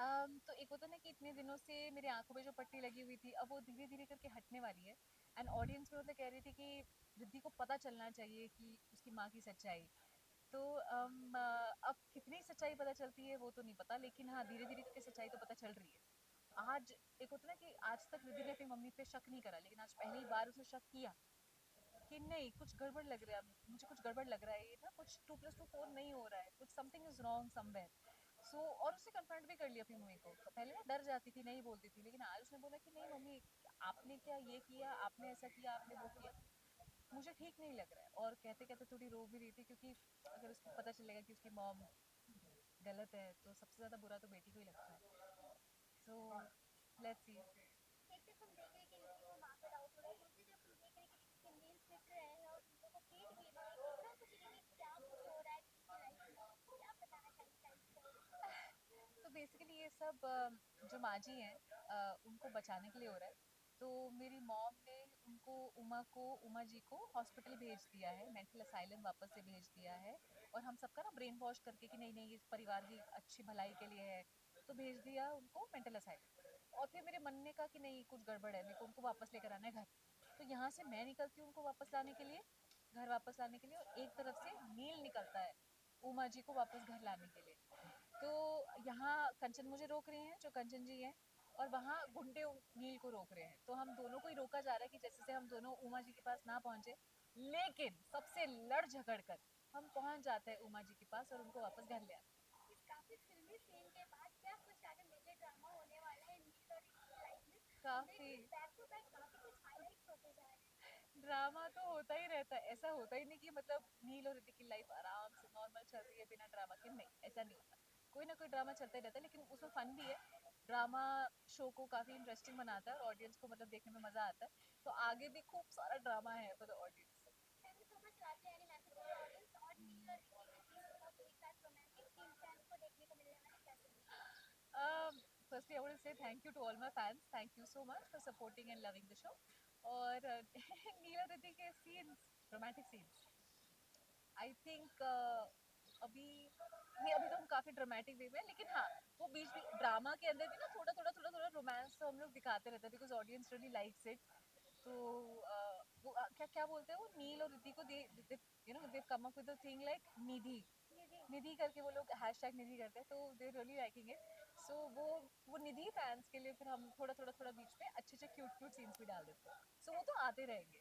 तो एक होता है ना कि इतने दिनों से मेरी आंखों पे जो पट्टी लगी हुई थी अब वो धीरे धीरे करके हटने वाली है। एंड ऑडियंस में मतलब कह रही थी कि रिद्धि को पता चलना चाहिए कि उसकी माँ की सच्चाई। तो अब कितनी सच्चाई पता चलती है वो तो नहीं पता, लेकिन हाँ धीरे धीरे करके सच्चाई तो पता चल रही है। आज एक होता है ना कि आज तक रिद्धि ने अपनी मम्मी पे शक नहीं करा, लेकिन आज पहली बार उसने शक किया कि नहीं कुछ गड़बड़ लग रहा है, मुझे कुछ गड़बड़ लग रहा है, ये ना कुछ 2+2 4 नहीं हो रहा है, कुछ समथिंग इज रॉन्ग समवेयर। सो और उसने कन्फ्रंट भी कर लिया अपनी मम्मी को। पहले ना डर जाती थी, नहीं बोलती थी, लेकिन आज उसने बोला कि नहीं मम्मी, आपने क्या ये किया, आपने ऐसा किया, आपने वो किया, मुझे ठीक नहीं लग रहा है। और कहते कहते थोड़ी रो भी रही थी, क्योंकि अगर उसको पता चलेगा कि उसकी मॉम गलत है तो सबसे ज्यादा बुरा तो बेटी को ही लगता है। So let's see. एक तरफ हम देख रहे हैं कि रिद्धि को माँ पे डाउट हो रहा है, दूसरी तरफ हम देख रहे हैं कि रिद्धि के नेल्स दिख रहे हैं और रिद्धि को पीट भी रही है। कितना कुछ रियली क्या कुछ हो रहा है रिद्धि की लाइफ में, क्या बताना चाहेंगे टाइम को? तो बेसिकली ये सब जो माजी हैं उनको बचाने के लिए हो रहा है। तो मेरी मॉम ने उनको उमा जी को हॉस्पिटल भेज दिया है, मेंटल असाइलम वापस से भेज दिया है। और हम सबका ना ब्रेन वॉश करके कि नहीं नहीं ये परिवार की अच्छी भलाई के लिए है, तो भेज दिया उनको मेंटल असाइलम। और फिर मेरे मन ने कहा कि नहीं कुछ गड़बड़ है, मेरे को उनको वापस लेकर आना है घर। तो यहाँ से मैं निकलती हूँ उनको वापस लाने के लिए, घर वापस लाने के लिए, और एक तरफ से नील निकलता है उमा जी को वापस घर लाने के लिए। तो यहाँ कंचन मुझे रोक रहे हैं, जो कंचन जी हैं, और वहाँ गुंडे नील को रोक रहे हैं। तो हम दोनों को ही रोका जा रहा है कि जैसे से हम दोनों उमा जी के पास ना पहुंचे। लेकिन सबसे लड़ झगड़ कर हम पहुंच जाते हैं उमा जी के पास और उनको वापस घर ले आते इस काफी फिल्मी सीन के बाद क्या कुछ आगे मेजर ड्रामा होने वाला है नील और रिद्धि की लाइफ में? हैं। हम देख काफी रहे हैं बैक टू बैक काफी कुछ हाईलाइट्स होते जा रहे हैं। ड्रामा तो होता ही रहता है, ऐसा होता ही नहीं कि मतलब नील और ऋतिक की लाइफ आराम से नॉर्मल चल रही है बिना ड्रामा के, नहीं ऐसा नहीं होता। कोई ना कोई ड्रामा चलता ही रहता है, लेकिन उसमें फन भी है। ड्रामा शो को काफी इंटरेस्टिंग बनाता है और ऑडियंस को मतलब देखने में मजा आता है। तो आगे भी खूब सारा ड्रामा है for the audience. Thank you so much रात्रि एनी मैसेज टू ऑडियंस और नील और रिद्धि के बीच बहुत एक साथ रोमांटिक सीन फैंस को देखने को मिलने वाले क्या चाहिए? Firstly, I want to say thank you to all my fans. Thank you so much for supporting and loving the show. और नीला दत्ती के scenes, romantic scenes, I think अभी नहीं, अभी तो हम काफी ड्रामेटिक वे में हैं, लेकिन हाँ वो बीच भी ड्रामा के अंदर भी ना थोड़ा रोमांस तो हम लोग दिखाते रहते हैं, because audience really likes it. तो वो क्या क्या बोलते हैं वो नील और रिद्धि को, they you know they come up with the thing like Nidhi. Nidhi. Nidhi करके वो लोग हैशटैग निधि करते हैं, तो they really liking it. So वो निधि फैंस के लिए फिर हम थोड़ा थोड़ा बीच में अच्छे अच्छे क्यूट क्यूट सीन्स भी डाल देते हैं। सो वो तो आते रहेंगे।